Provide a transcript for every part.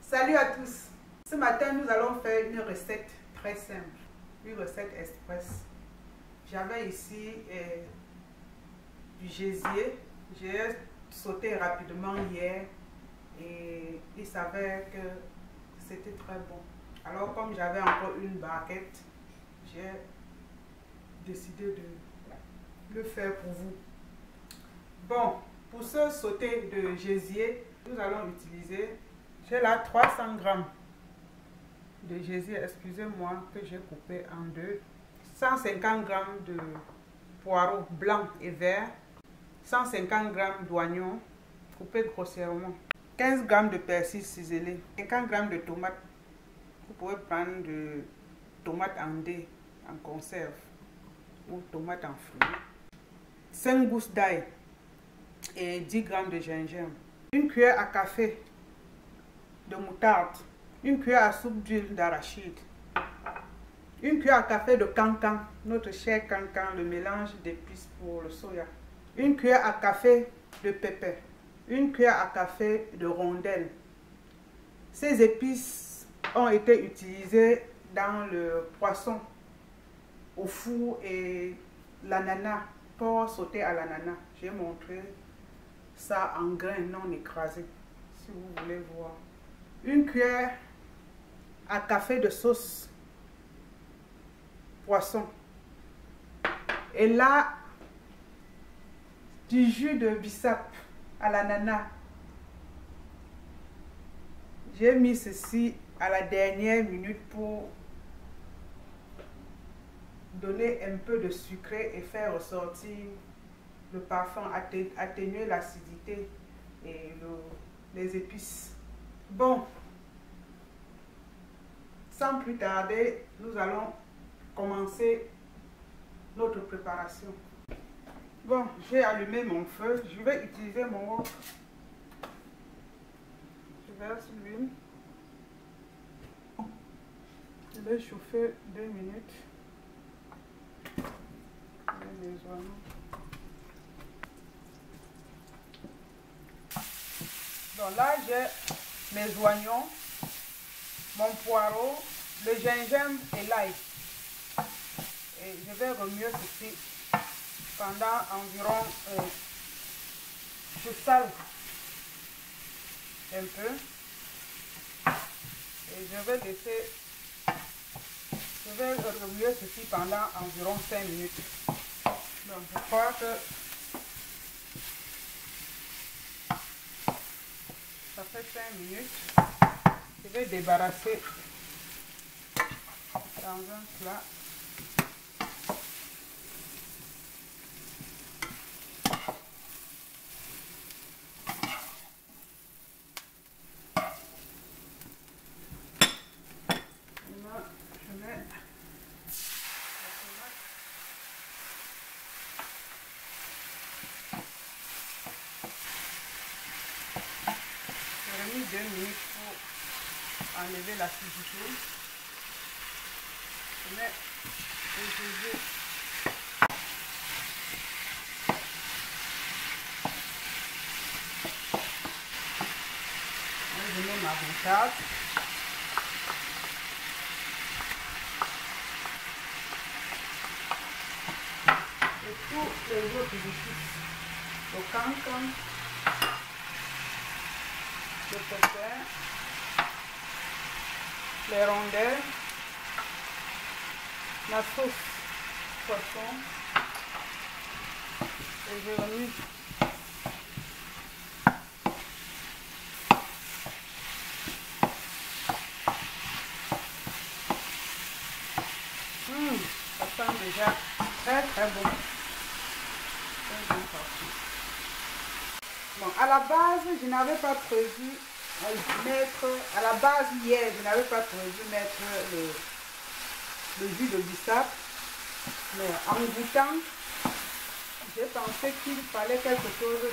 Salut à tous. Ce matin, nous allons faire une recette très simple, une recette express. J'avais ici du gésier. J'ai sauté rapidement hier et il s'avère que c'était très bon. Alors comme j'avais encore une barquette, j'ai décidé de le faire pour vous. Bon, pour ce sauté de gésier, nous allons utiliser, j'ai là 300 grammes de gésier, excusez-moi, que j'ai coupé en deux, 150 grammes de poireaux blancs et verts, 150 grammes d'oignons coupés grossièrement, 15 grammes de persil ciselé, 50 grammes de tomates. Vous pouvez prendre de tomates en dés, en conserve, ou tomates en fruits, 5 gousses d'ail et 10 grammes de gingembre, une cuillère à café de moutarde, une cuillère à soupe d'huile d'arachide, une cuillère à café de cancan, notre cher cancan, le mélange d'épices pour le soya, une cuillère à café de pépé, une cuillère à café de rondelle. Ces épices ont été utilisées dans le poisson au four et l'ananas, pour sauter à l'ananas. J'ai montré ça en grains non écrasés, si vous voulez voir. Une cuillère à café de sauce poisson. Et là, du jus de bissap à l'ananas. J'ai mis ceci à la dernière minute pour donner un peu de sucré et faire ressortir le parfum, atténuer l'acidité et les épices. Bon, sans plus tarder, nous allons commencer notre préparation. Bon, j'ai allumé mon feu. Je vais utiliser mon wok. Je verse l'huile. Je vais chauffer 2 minutes. Les oignons. Donc là, j'ai mes oignons, mon poireau, le gingembre et l'ail. Et je vais remuer ceci pendant environ, je sale un peu et je vais remuer ceci pendant environ 5 minutes. Donc je crois que ça fait 5 minutes. Je vais débarrasser dans un plat. J'ai mis 2 minutes pour enlever l'acidité. Je mets le gésier. Je mets ma moutarde. Et tous les autres épices. Le cancan, le pépé, les rondelles, la sauce poisson et je remue. Ça sent déjà très bon. Très bon parti. Bon, à la base, je n'avais pas prévu mettre, à la base hier, je n'avais pas prévu mettre le jus de bissap, mais en goûtant, j'ai pensé qu'il fallait quelque chose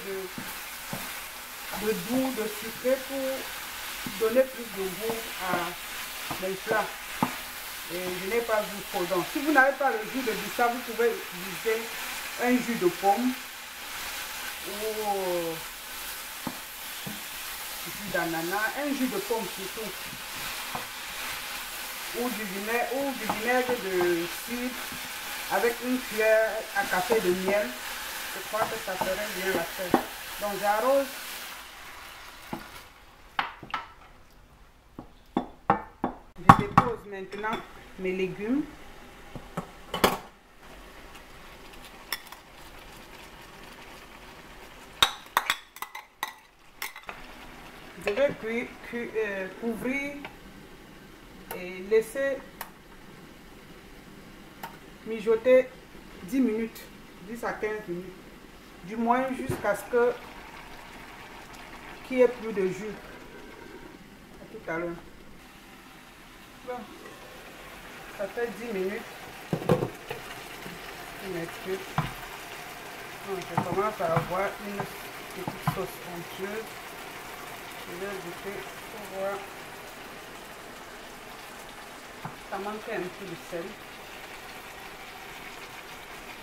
de doux, de sucré pour donner plus de goût à mes plats. Et je n'ai pas vu trop. Donc, si vous n'avez pas le jus de bissap, vous pouvez utiliser un jus de pomme ou d'ananas, un jus de pomme surtout, ou du vinaigre de cidre avec une cuillère à café de miel. Je crois que ça ferait bien l'affaire. Donc j'arrose. Je dépose maintenant mes légumes. Je vais couvrir et laisser mijoter 10 minutes, 10 à 15 minutes. Du moins jusqu'à ce qu'il n'y ait plus de jus. À tout à l'heure. Bon, ça fait 10 minutes. Je m'excuse. Je commence à avoir une petite sauce onctueuse. Je vais goûter pour voir. Ça manquait un peu de sel.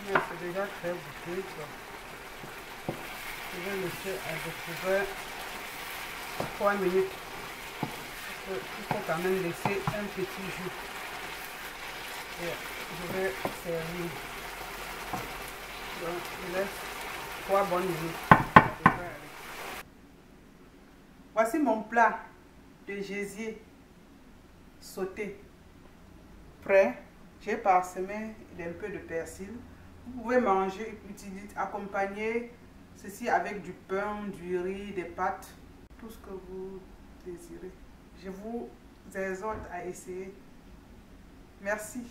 Mais c'est déjà très goûteux. Je vais laisser à découvert 3 minutes. Il faut quand même laisser un petit jus. Et je vais servir. Donc je laisse 3 bonnes minutes. Voici mon plat de gésier sauté. Prêt. J'ai parsemé d'un peu de persil. Vous pouvez manger, accompagner ceci avec du pain, du riz, des pâtes, tout ce que vous désirez. Je vous exhorte à essayer. Merci.